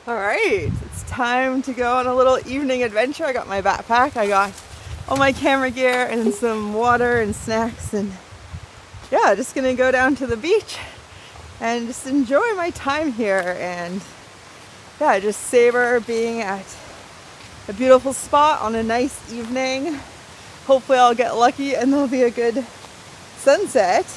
All right, it's time to go on a little evening adventure. I got my backpack, I got all my camera gear and some water and snacks, and yeah, just gonna go down to the beach and just enjoy my time here and yeah, just savor being at a beautiful spot on a nice evening. Hopefully I'll get lucky and there'll be a good sunset.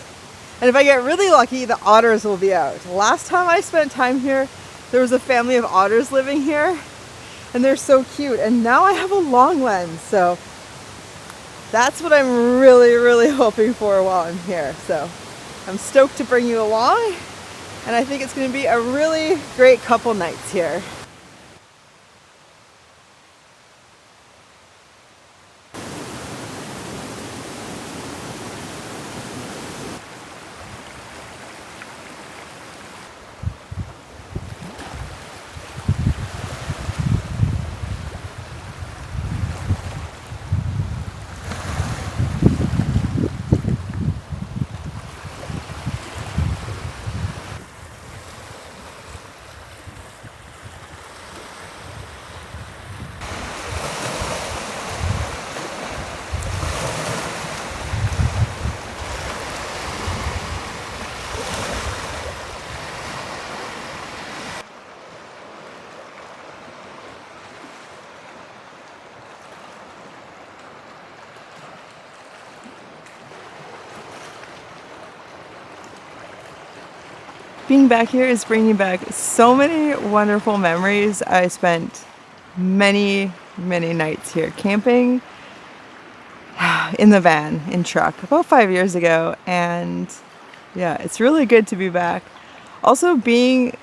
And if I get really lucky, the otters will be out. Last time I spent time here, there was a family of otters living here and they're so cute. And now I have a long lens, so that's what I'm really hoping for while I'm here. So I'm stoked to bring you along, and I think it's going to be a really great couple nights here. Being back here is bringing back so many wonderful memories. I spent many nights here camping in the van, in truck, about 5 years ago, and yeah, it's really good to be back. Also, being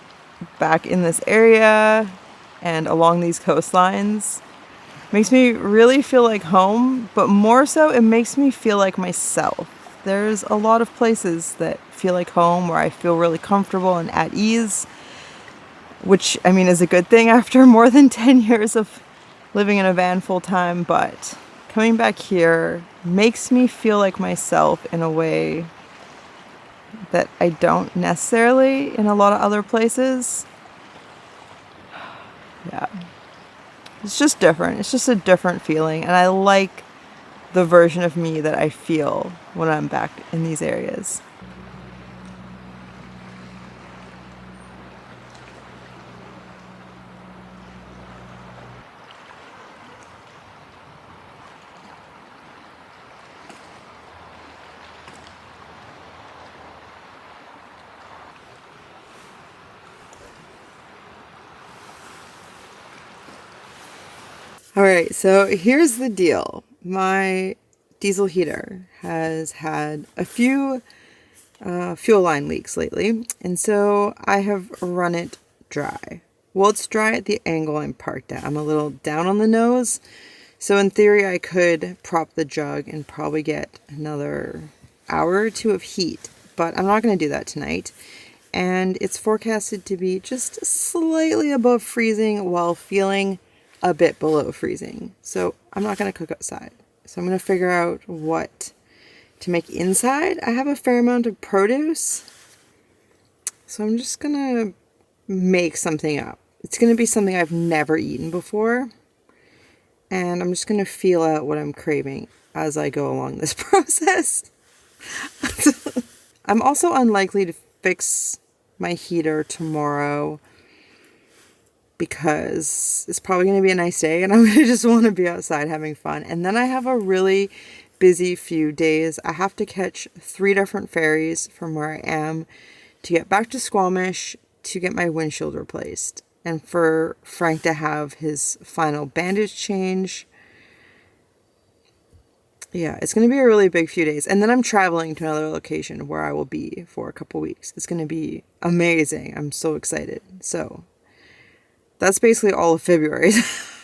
back in this area and along these coastlines makes me really feel like home, but more so it makes me feel like myself. There's a lot of places that feel like home where I feel really comfortable and at ease, which I mean is a good thing after more than 10 years of living in a van full time, but coming back here makes me feel like myself in a way that I don't necessarily in a lot of other places. Yeah. It's just different. It's just a different feeling, and I like the version of me that I feel when I'm back in these areas. All right, so here's the deal. My diesel heater has had a few fuel line leaks lately, and so I have run it dry. Well, it's dry at the angle I'm parked at. I'm a little down on the nose, so in theory I could prop the jug and probably get another hour or two of heat, but I'm not going to do that tonight. And it's forecasted to be just slightly above freezing while feeling a bit below freezing. So I'm not going to cook outside. So I'm going to figure out what to make inside. I have a fair amount of produce, so I'm just going to make something up. It's going to be something I've never eaten before, and I'm just going to feel out what I'm craving as I go along this process. I'm also unlikely to fix my heater tomorrow because it's probably going to be a nice day and I'm going to just want to be outside having fun. And then I have a really busy few days. I have to catch 3 different ferries from where I am to get back to Squamish to get my windshield replaced, and for Frank to have his final bandage change. Yeah, it's going to be a really big few days. And then I'm traveling to another location where I will be for a couple weeks. It's going to be amazing. I'm so excited. So that's basically all of February.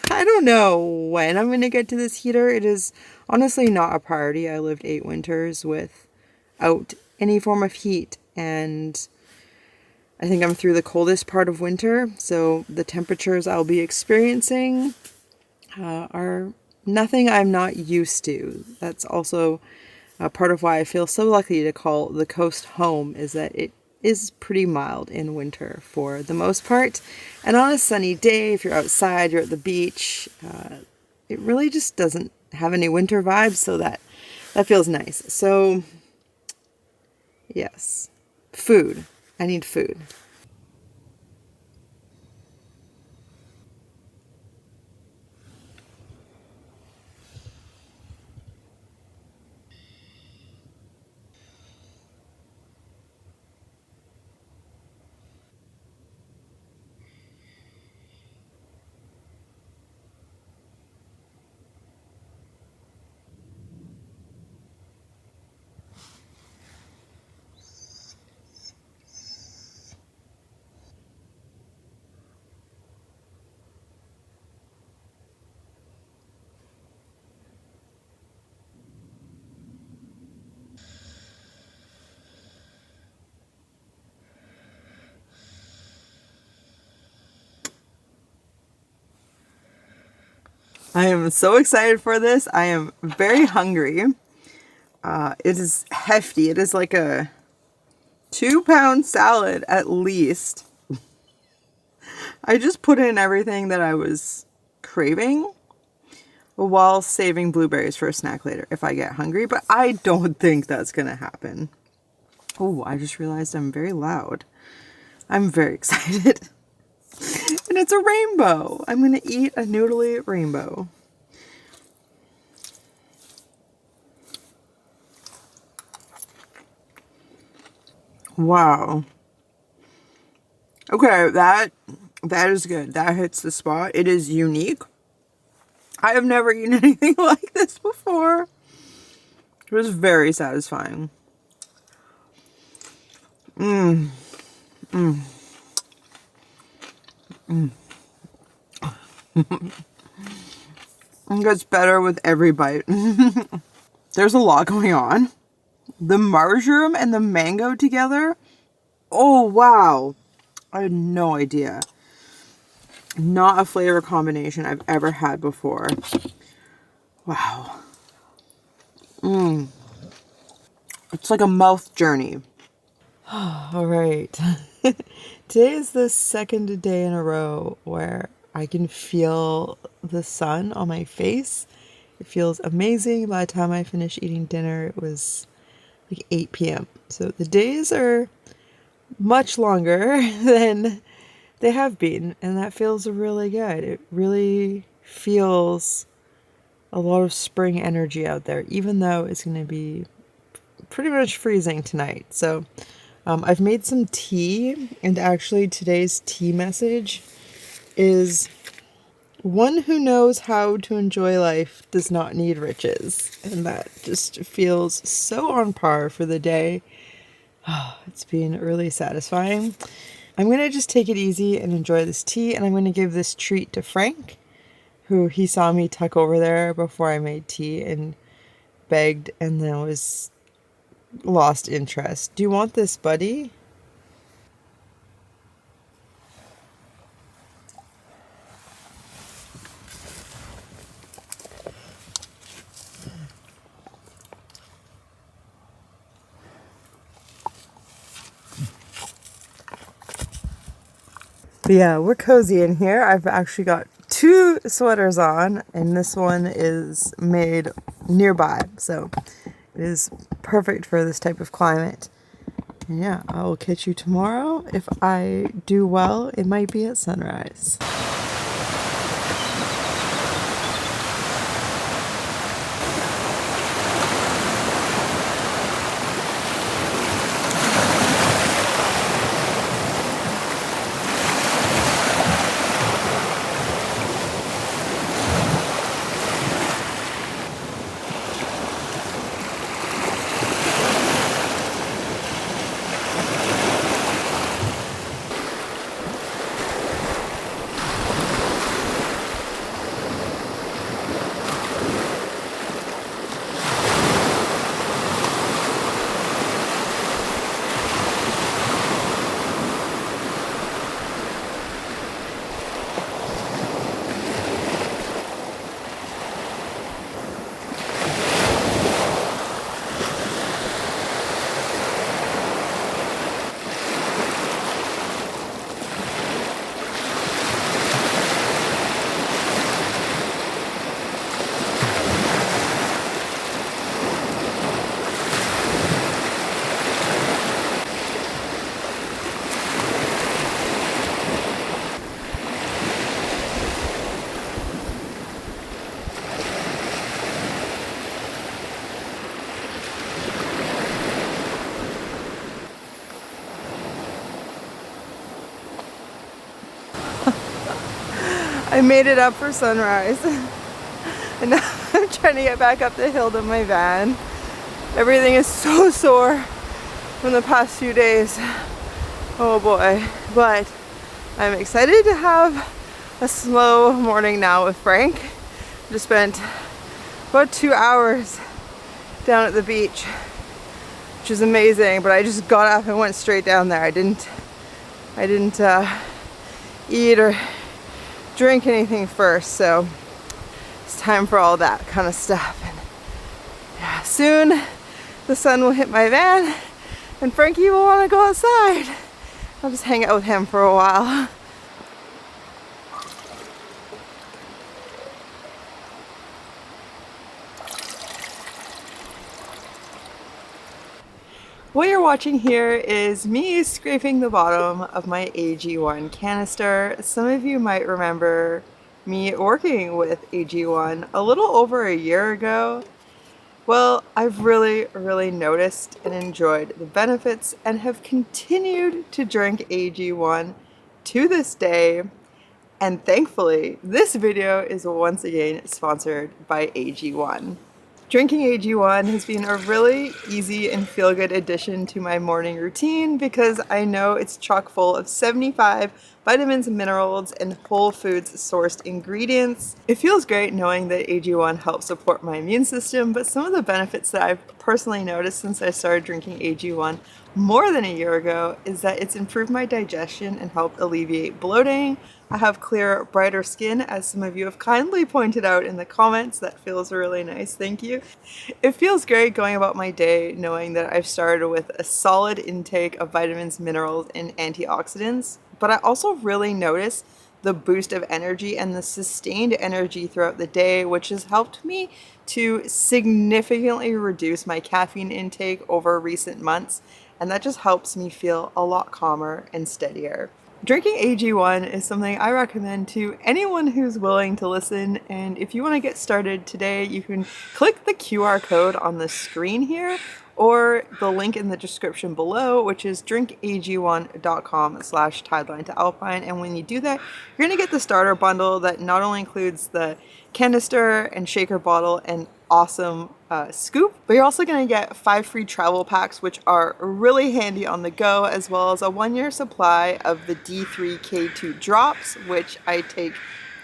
I don't know when I'm going to get to this heater. It is honestly not a priority. I lived 8 winters without any form of heat, and I think I'm through the coldest part of winter. So the temperatures I'll be experiencing are nothing I'm not used to. That's also part of why I feel so lucky to call the coast home, is that it is pretty mild in winter for the most part. And on a sunny day, if you're outside, you're at the beach, it really just doesn't have any winter vibes, so that feels nice. So yes, food. I need food. I am so excited for this. I am very hungry. It is hefty. It is like a 2-pound salad at least. I just put in everything that I was craving while saving blueberries for a snack later if I get hungry, but I don't think that's gonna happen. Oh, I just realized I'm very loud. I'm very excited. And it's a rainbow. I'm gonna eat a noodly rainbow. Wow. Okay, that is good. That hits the spot. It is unique. I have never eaten anything like this before. It was very satisfying. It gets better with every bite. There's a lot going on. The marjoram and the mango together. Oh, wow. I had no idea. Not a flavor combination I've ever had before. Wow. It's like a mouth journey. All right. Today is the second day in a row where I can feel the sun on my face. It feels amazing. By the time I finished eating dinner, it was like 8 p.m. So the days are much longer than they have been, and that feels really good. It really feels a lot of spring energy out there, even though it's going to be pretty much freezing tonight. So I've made some tea, and actually today's tea message is: one who knows how to enjoy life does not need riches. And that just feels so on par for the day. It's been really satisfying. I'm going to just take it easy and enjoy this tea, and I'm going to give this treat to Frank, who he saw me tuck over there before I made tea and begged and then was lost interest. Do you want this, buddy? But yeah, we're cozy in here. I've actually got 2 sweaters on, and this one is made nearby, so it is perfect for this type of climate. And yeah, I will catch you tomorrow. If I do well, it might be at sunrise. I made it up for sunrise. And now I'm trying to get back up the hill to my van. Everything is so sore from the past few days. Oh boy. But I'm excited to have a slow morning now with Frank. Just spent about 2 hours down at the beach, which is amazing, but I just got up and went straight down there. I didn't eat or drink anything first, so it's time for all that kind of stuff. And yeah, soon the sun will hit my van and Frankie will want to go outside. I'll just hang out with him for a while. What you're watching here is me scraping the bottom of my AG1 canister. Some of you might remember me working with AG1 a little over a year ago. Well, I've really noticed and enjoyed the benefits and have continued to drink AG1 to this day. And thankfully, this video is once again sponsored by AG1. Drinking AG1 has been a really easy and feel-good addition to my morning routine because I know it's chock full of 75 vitamins, minerals, and whole foods sourced ingredients. It feels great knowing that AG1 helps support my immune system, but some of the benefits that I've personally noticed since I started drinking AG1 more than a year ago is that it's improved my digestion and helped alleviate bloating. I have clearer, brighter skin, as some of you have kindly pointed out in the comments. That feels really nice, thank you. It feels great going about my day knowing that I've started with a solid intake of vitamins, minerals, and antioxidants, but I also really notice the boost of energy and the sustained energy throughout the day, which has helped me to significantly reduce my caffeine intake over recent months, and that just helps me feel a lot calmer and steadier. Drinking AG1 is something I recommend to anyone who's willing to listen, and if you want to get started today, you can click the QR code on the screen here or the link in the description below, which is drinkag1.com/TIDELINTOALPINE, and when you do that, you're going to get the starter bundle that not only includes the canister and shaker bottle and awesome scoop, but you're also going to get 5 free travel packs, which are really handy on the go, as well as a 1-year supply of the D3K2 drops, which I take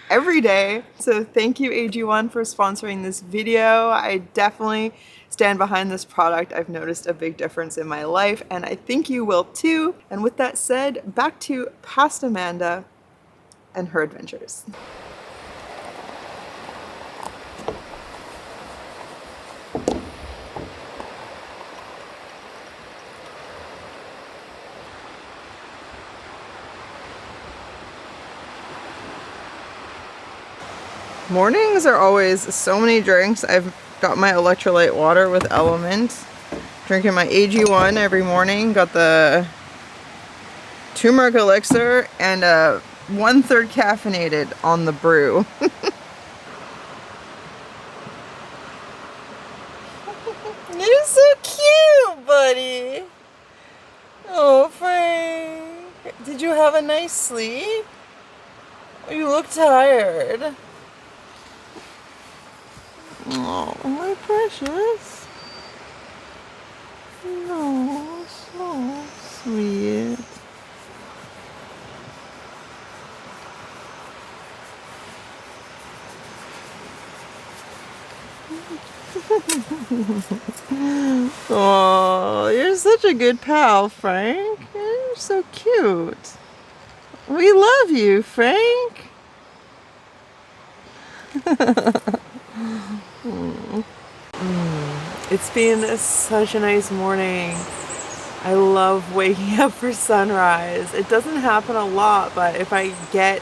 every day. So thank you AG1 for sponsoring this video. I definitely stand behind this product. I've noticed a big difference in my life, and I think you will too. And with that said, back to past Amanda and her adventures. Mornings are always so many drinks. I've got my electrolyte water with Element, drinking my AG1 every morning, got the turmeric elixir, and 1/3 caffeinated on the brew. You're so cute, buddy. Oh, Frank. Did you have a nice sleep? You look tired. Oh, my precious. Oh, so sweet. Oh, you're such a good pal, Frank. You're so cute. We love you, Frank. It's been such a nice morning. I love waking up for sunrise. It doesn't happen a lot, but if I get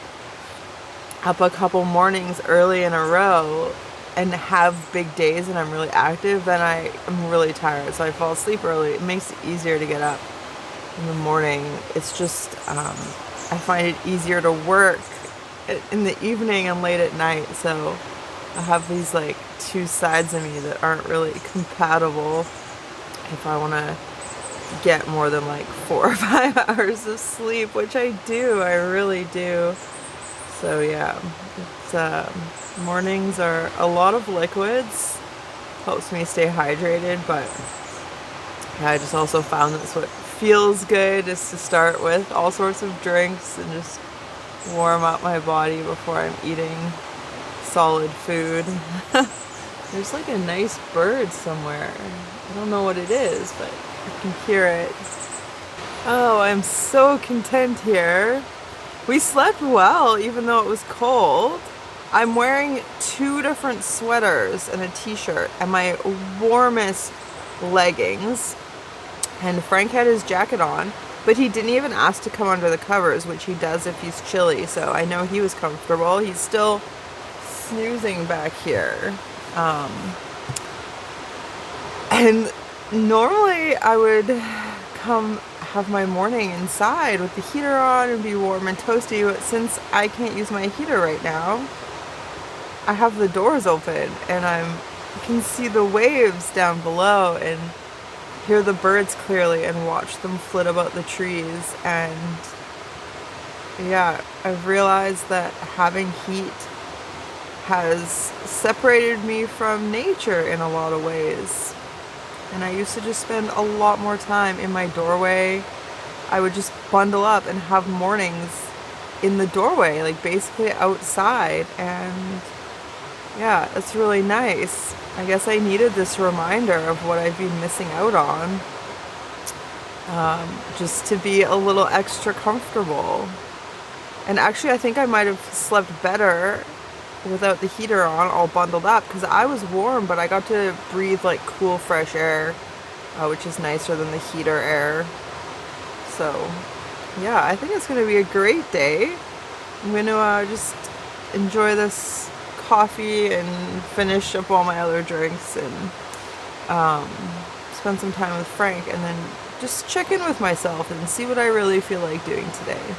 up a couple mornings early in a row and have big days and I'm really active, then I am really tired, so I fall asleep early. It makes it easier to get up in the morning. It's just, I find it easier to work in the evening and late at night, so I have these like two sides of me that aren't really compatible if I want to get more than like 4 or 5 hours of sleep, which I do, I really do. So yeah, mornings are a lot of liquids. Helps me stay hydrated, but I just also found that's what feels good, is to start with all sorts of drinks and just warm up my body before I'm eating solid food. There's like a nice bird somewhere. I don't know what it is, but I can hear it. Oh, I'm so content here. We slept well, even though it was cold. I'm wearing 2 different sweaters and a t-shirt and my warmest leggings. And Frank had his jacket on, but he didn't even ask to come under the covers, which he does if he's chilly, so I know he was comfortable. He's still snoozing back here. And normally I would come have my morning inside with the heater on and be warm and toasty, but since I can't use my heater right now, I have the doors open and I can see the waves down below and hear the birds clearly and watch them flit about the trees. And yeah, I've realized that having heat has separated me from nature in a lot of ways. And I used to just spend a lot more time in my doorway. I would just bundle up and have mornings in the doorway, like basically outside. And yeah, it's really nice. I guess I needed this reminder of what I've been missing out on, just to be a little extra comfortable. And actually, I think I might have slept better without the heater on, all bundled up, because I was warm, but I got to breathe like cool, fresh air, which is nicer than the heater air. So yeah, I think it's going to be a great day. I'm going to just enjoy this coffee and finish up all my other drinks and spend some time with Frank, and then just check in with myself and see what I really feel like doing today.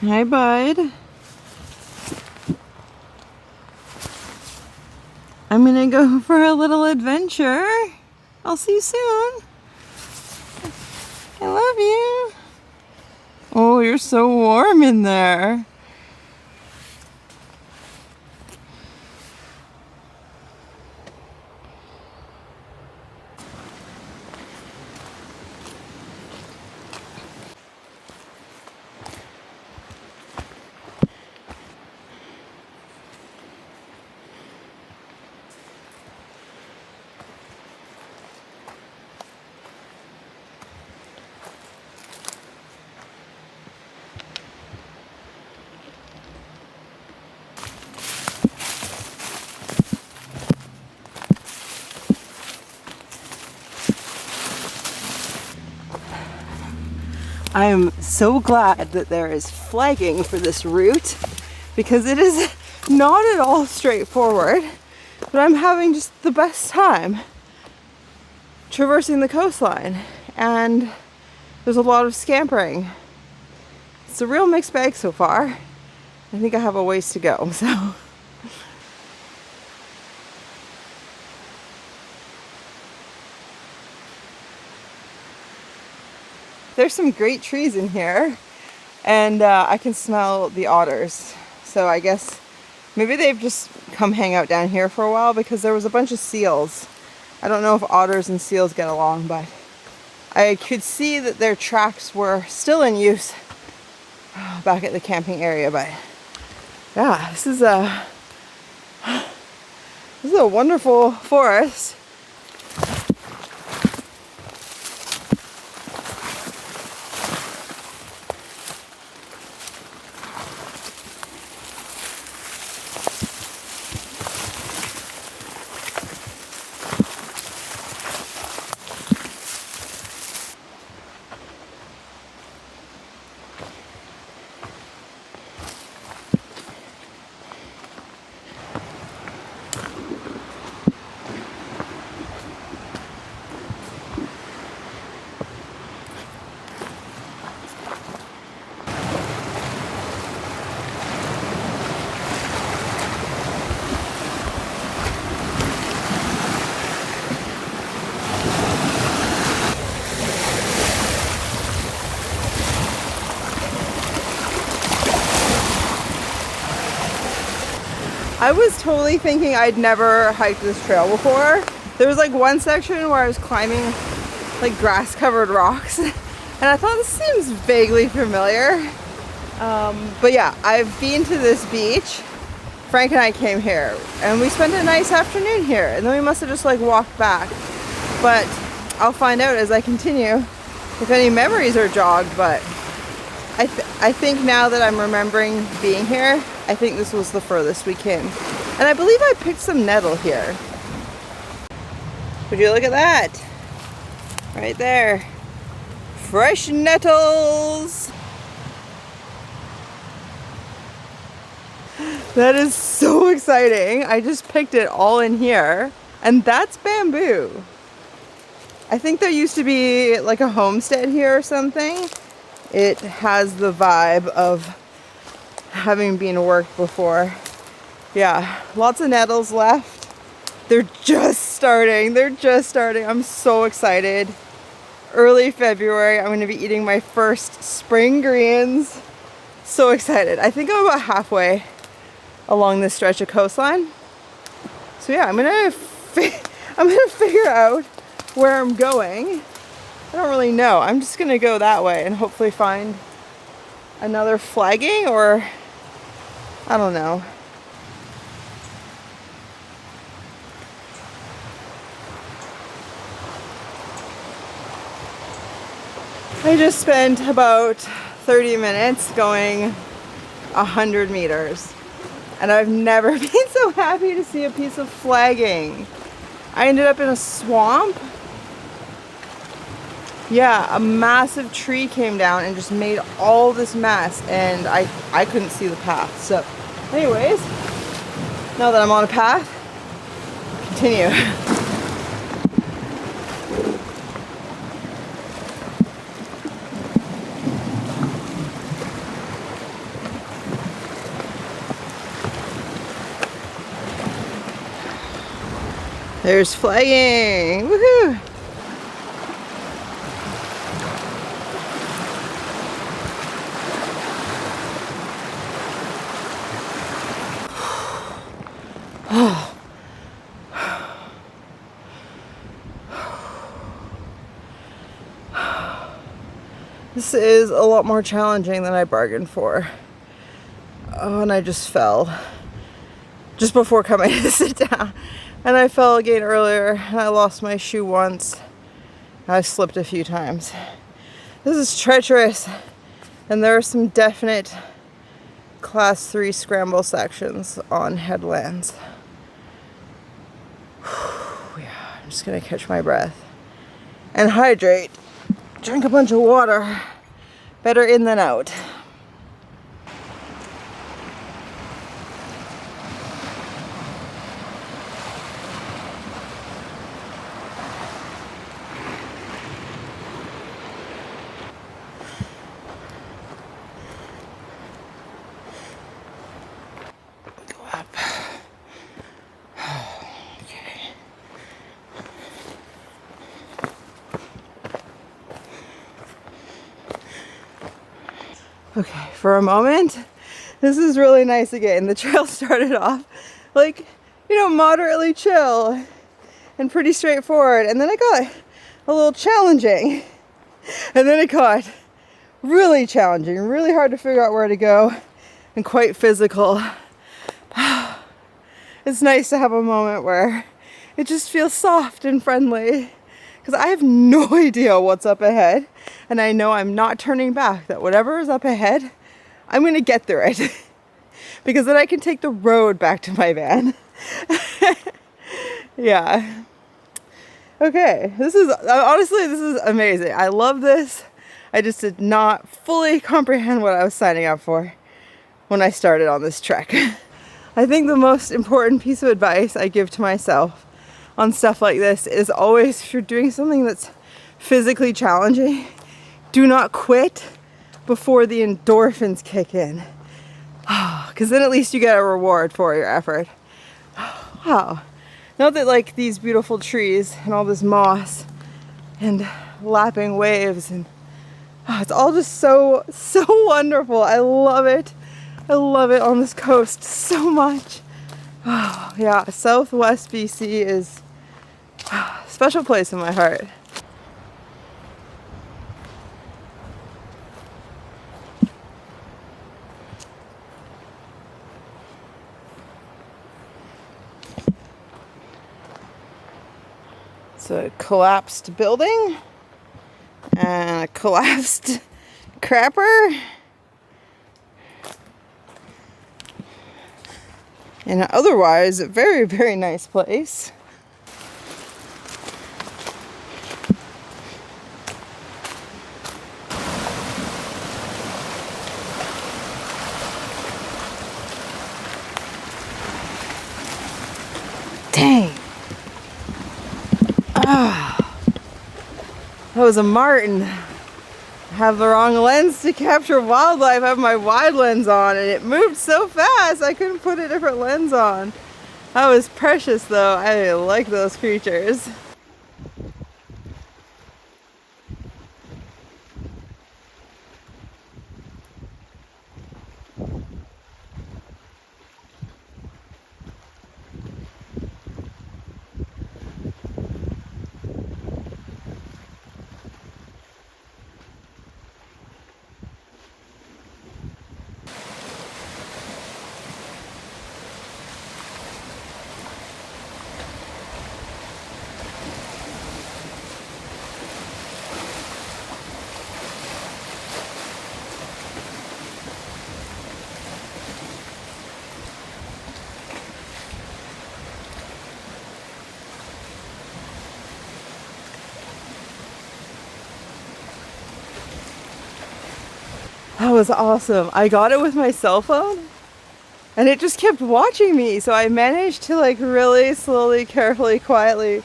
Hi, bud. I'm gonna go for a little adventure. I'll see you soon. I love you. Oh, you're so warm in there. I am so glad that there is flagging for this route, because it is not at all straightforward, but I'm having just the best time traversing the coastline, and there's a lot of scampering. It's a real mixed bag so far. I think I have a ways to go, so. There's some great trees in here, and I can smell the otters. So I guess maybe they've just come hang out down here for a while, because there was a bunch of seals. I don't know if otters and seals get along, but I could see that their tracks were still in use back at the camping area, but yeah, this is a wonderful forest. I was totally thinking I'd never hiked this trail before. There was like one section where I was climbing like grass covered rocks and I thought this seems vaguely familiar. But yeah, I've been to this beach. Frank and I came here and we spent a nice afternoon here and then we must have just like walked back. But I'll find out as I continue if any memories are jogged, but I think now that I'm remembering being here, I think this was the furthest we came. And I believe I picked some nettle here. Would you look at that? Right there. Fresh nettles! That is so exciting. I just picked it all in here. And that's bamboo. I think there used to be like a homestead here or something. It has the vibe of having been worked before. Yeah, lots of nettles left. They're just starting. I'm so excited. Early February, I'm going to be eating my first spring greens. So excited. I think I'm about halfway along this stretch of coastline. So yeah, I'm gonna figure out where I'm going. I don't really know. I'm just gonna go that way and hopefully find another flagging, or I don't know. I just spent about 30 minutes going 100 meters and I've never been so happy to see a piece of flagging. I ended up in a swamp. Yeah, a massive tree came down and just made all this mess and I couldn't see the path. So anyways, now that I'm on a path, continue. There's flagging, woohoo! This is a lot more challenging than I bargained for. Oh, and I just fell just before coming to sit down. And I fell again earlier and I lost my shoe once. I slipped a few times. This is treacherous and there are some definite class 3 scramble sections on headlands. Yeah, I'm just gonna catch my breath and hydrate. Drink a bunch of water. Better in than out. Go up. Okay. Okay, for a moment, this is really nice again. The trail started off like, you know, moderately chill and pretty straightforward. And then it got a little challenging. And then it got really challenging, really hard to figure out where to go, and quite physical. It's nice to have a moment where it just feels soft and friendly, because I have no idea what's up ahead, and I know I'm not turning back, that whatever is up ahead, I'm gonna get through it. Because then I can take the road back to my van. Yeah. Okay, this is, honestly, this is amazing. I love this. I just did not fully comprehend what I was signing up for when I started on this trek. I think the most important piece of advice I give to myself on stuff like this is always, if you're doing something that's physically challenging, do not quit before the endorphins kick in. Because then at least you get a reward for your effort. Wow. Not that like these beautiful trees and all this moss and lapping waves and it's all just so wonderful. I love it. I love it on this coast so much. Oh, yeah, Southwest BC is a special place in my heart. It's a collapsed building and a collapsed crapper. And otherwise, a very, very nice place. Dang. That was a martin. I have the wrong lens to capture wildlife. I have my wide lens on and it moved so fast I couldn't put a different lens on. That was precious though. I like those creatures. That was awesome. I got it with my cell phone and it just kept watching me. So I managed to like really slowly, carefully, quietly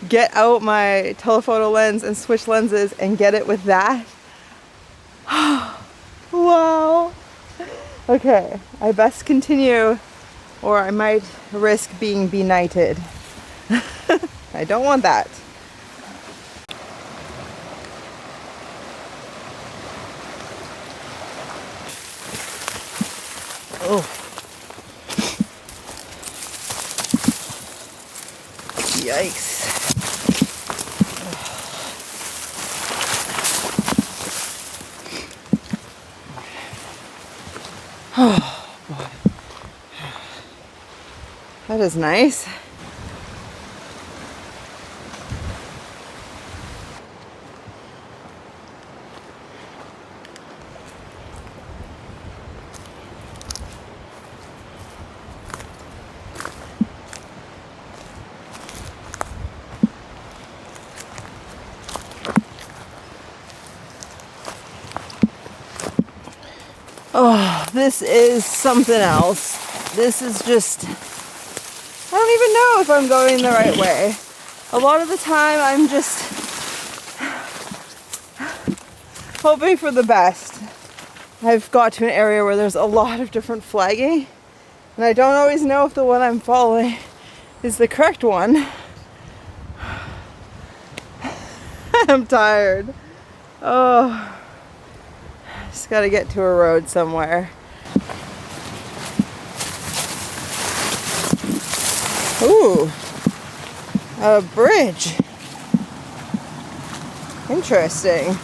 get out my telephoto lens and switch lenses and get it with that. Wow. Okay, I best continue or I might risk being benighted. I don't want that. Oh. Yikes. Oh, boy. That is nice. Oh, this is something else. This is just, I don't even know if I'm going the right way. A lot of the time I'm just hoping for the best. I've got to an area where there's a lot of different flagging and I don't always know if the one I'm following is the correct one. I'm tired. Oh. Just gotta get to a road somewhere. Ooh, a bridge. Interesting.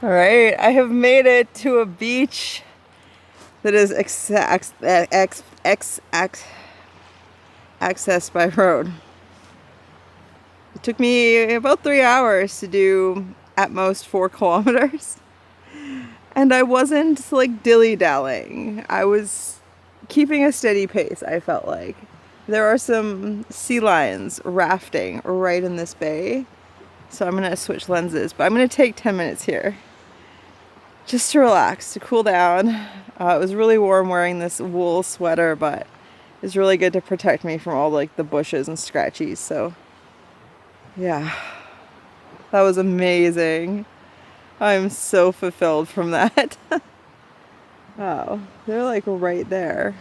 All right, I have made it to a beach that is accessed by road. It took me about 3 hours to do at most 4 kilometers. And I wasn't like dilly-dallying. I was keeping a steady pace, I felt like. There are some sea lions rafting right in this bay. So I'm gonna switch lenses, but I'm gonna take 10 minutes here. Just to relax, to cool down. It was really warm wearing this wool sweater, but it's really good to protect me from all like the bushes and scratchies. So yeah, that was amazing. I'm so fulfilled from that. Wow, they're like right there.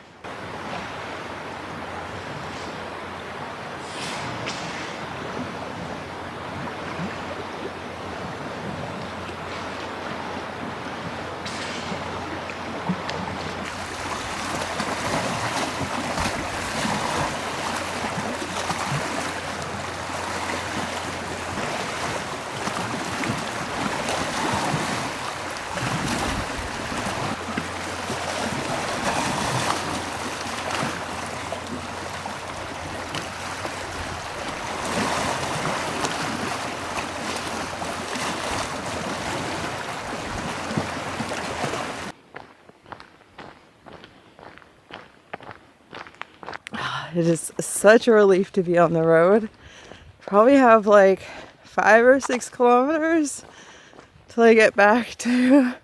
It is such a relief to be on the road. Probably have like 5 or 6 kilometers till I get back to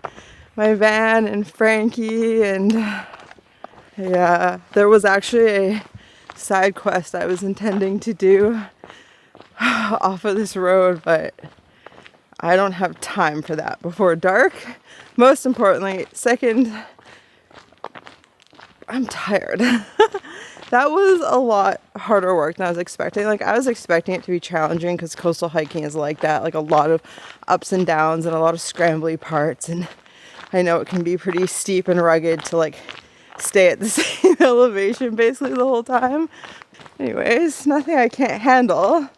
my van and Frankie. And yeah, there was actually a side quest I was intending to do off of this road, but I don't have time for that before dark. Most importantly, second, I'm tired. That was a lot harder work than I was expecting. Like, I was expecting it to be challenging because coastal hiking is like that, like a lot of ups and downs and a lot of scrambly parts. And I know it can be pretty steep and rugged to like stay at the same elevation basically the whole time. Anyways, nothing I can't handle.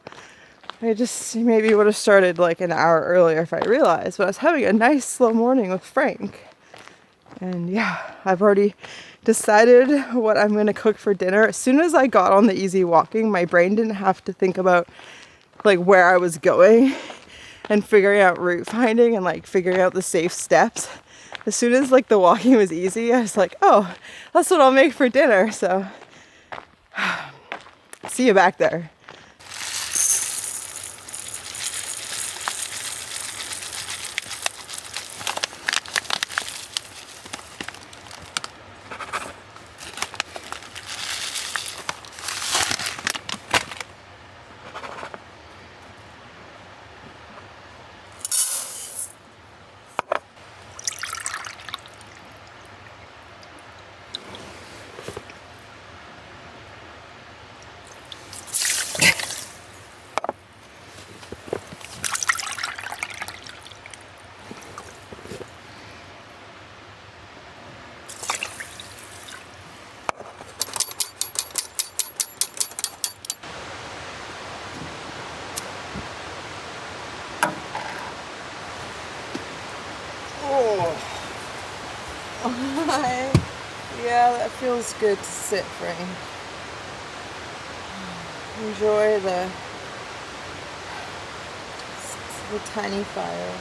I just maybe would have started like an hour earlier if I realized, but I was having a nice slow morning with Frank. And yeah, I've already decided what I'm going to cook for dinner. As soon as I got on the easy walking, my brain didn't have to think about like where I was going and figuring out route finding and like figuring out the safe steps. As soon as like the walking was easy, I was like, oh, that's what I'll make for dinner. So see you back there. Yeah, that feels good to sit, Frank. Enjoy the tiny fire.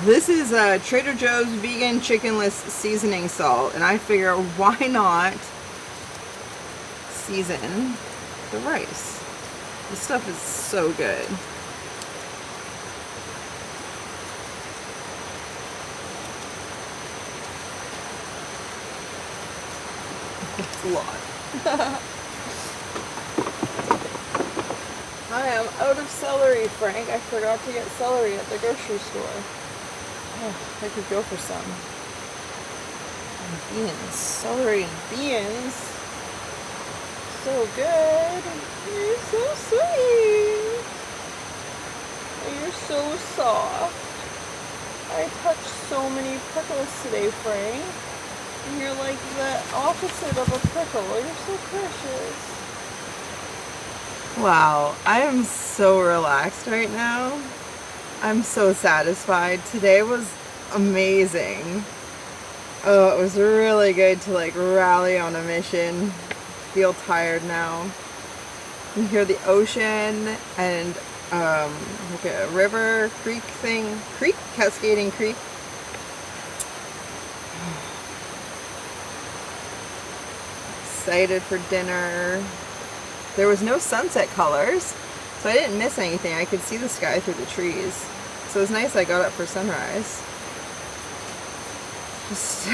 This is Trader Joe's vegan chickenless seasoning salt, and I figure why not season the rice? This stuff is so good. It's a lot. I am out of celery, Frank. I forgot to get celery at the grocery store. Oh, I could go for some. And beans. Celery and beans. So good. You're so sweet. You're so soft. I touched so many prickles today, Frank. And you're like the opposite of a prickle. You're so precious. Wow, I am so relaxed right now. I'm so satisfied. Today was amazing. Oh, it was really good to like rally on a mission. Feel tired now. You hear the ocean and like a river, creek, cascading creek. Excited for dinner. There was no sunset colors, so I didn't miss anything. I could see the sky through the trees. So it was nice I got up for sunrise. Just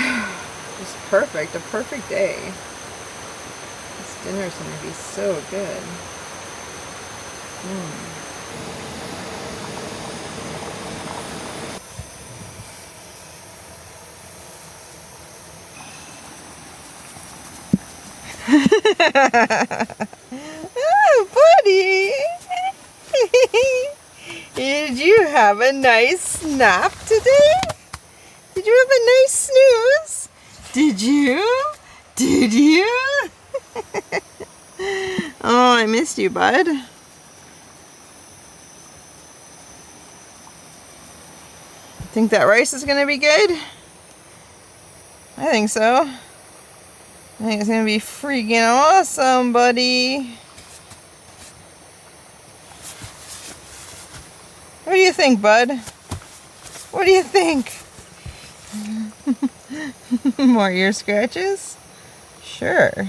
perfect, a perfect day. This dinner's gonna be so good. Oh, buddy! Did you have a nice nap today? Did you have a nice snooze? Did you? Did you? Oh, I missed you, bud. Think that rice is gonna be good? I think so. I think it's gonna be freaking awesome, buddy. What do you think, bud? What do you think? More ear scratches? Sure.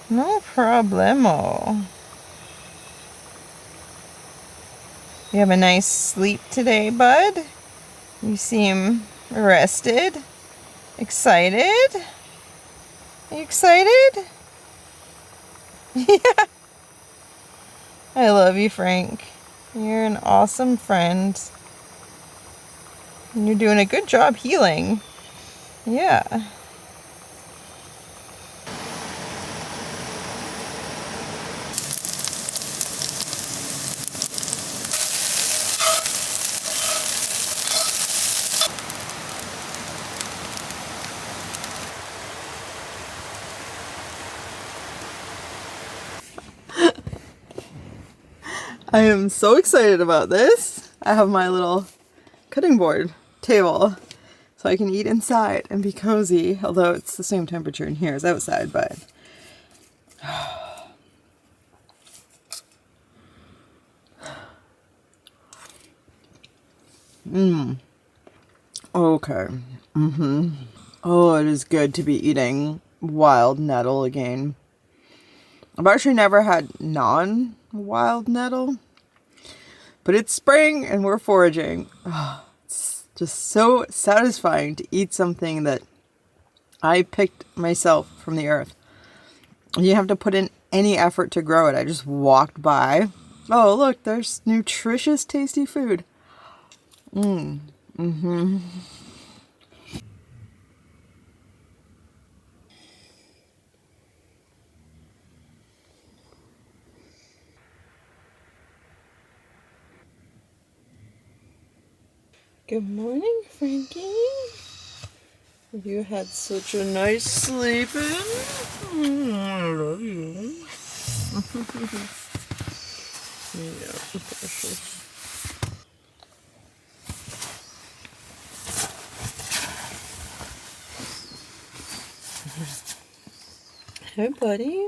No problemo. You have a nice sleep today, bud? You seem rested. Excited? Are you excited? Yeah. I love you, Frank. You're an awesome friend. And you're doing a good job healing. Yeah. I am so excited about this. I have my little cutting board table so I can eat inside and be cozy, although it's the same temperature in here as outside, but okay. Oh, it is good to be eating wild nettle again. I've actually never had non-wild nettle, but it's spring and we're foraging. Oh, it's just so satisfying to eat something that I picked myself from the earth. You didn't have to put in any effort to grow it. I just walked by. Oh, look, there's nutritious, tasty food. Good morning, Frankie. You had such a nice sleeping. I love you. Yeah, precious. Hey, buddy.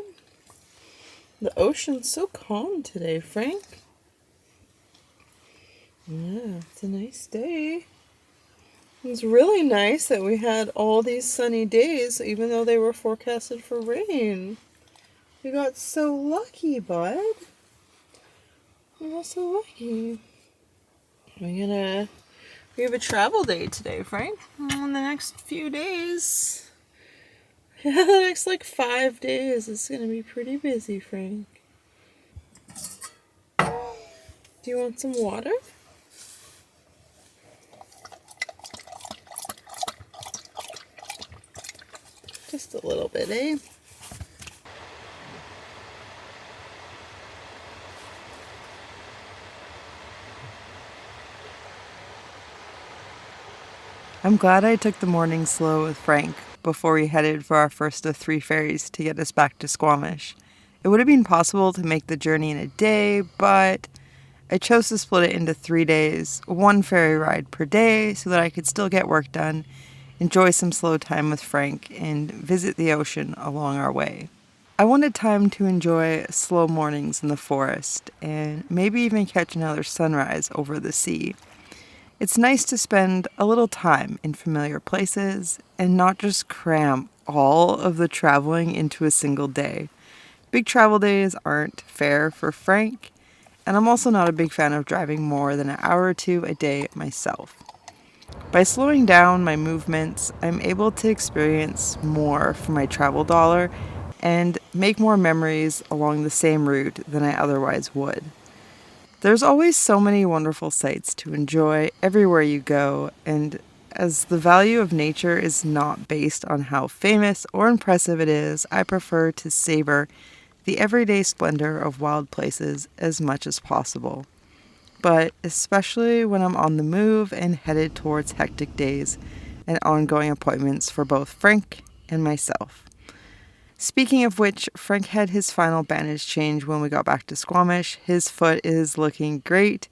The ocean's so calm today, Frank. Yeah, it's a nice day. It's really nice that we had all these sunny days, even though they were forecasted for rain. We got so lucky, bud. We got so lucky. We have a travel day today, Frank. In the next few days. Yeah, the next like 5 days it's gonna be pretty busy, Frank. Do you want some water? Just a little bit, eh? I'm glad I took the morning slow with Frank before we headed for our first of 3 ferries to get us back to Squamish. It would have been possible to make the journey in a day, but I chose to split it into 3 days, 1 ferry ride per day, so that I could still get work done, enjoy some slow time with Frank, and visit the ocean along our way. I wanted time to enjoy slow mornings in the forest and maybe even catch another sunrise over the sea. It's nice to spend a little time in familiar places and not just cram all of the traveling into a single day. Big travel days aren't fair for Frank, and I'm also not a big fan of driving more than an hour or two a day myself. By slowing down my movements, I'm able to experience more for my travel dollar and make more memories along the same route than I otherwise would. There's always so many wonderful sights to enjoy everywhere you go, and as the value of nature is not based on how famous or impressive it is, I prefer to savor the everyday splendor of wild places as much as possible. But especially when I'm on the move and headed towards hectic days and ongoing appointments for both Frank and myself. Speaking of which, Frank had his final bandage change when we got back to Squamish. His foot is looking great.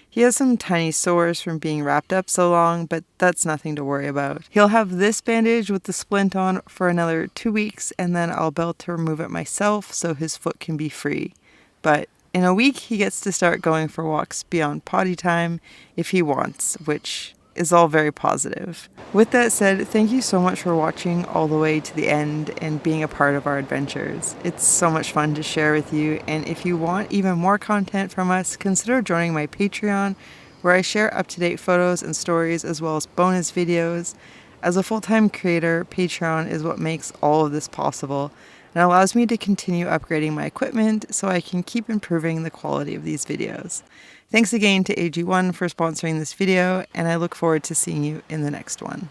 He has some tiny sores from being wrapped up so long, but that's nothing to worry about. He'll have this bandage with the splint on for another 2 weeks, and then I'll be able to remove it myself so his foot can be free. But in a week, he gets to start going for walks beyond potty time if he wants, which is all very positive. With that said, thank you so much for watching all the way to the end and being a part of our adventures. It's so much fun to share with you, and if you want even more content from us, consider joining my Patreon, where I share up-to-date photos and stories as well as bonus videos. As a full-time creator, Patreon is what makes all of this possible and allows me to continue upgrading my equipment so I can keep improving the quality of these videos. Thanks again to AG1 for sponsoring this video, and I look forward to seeing you in the next one.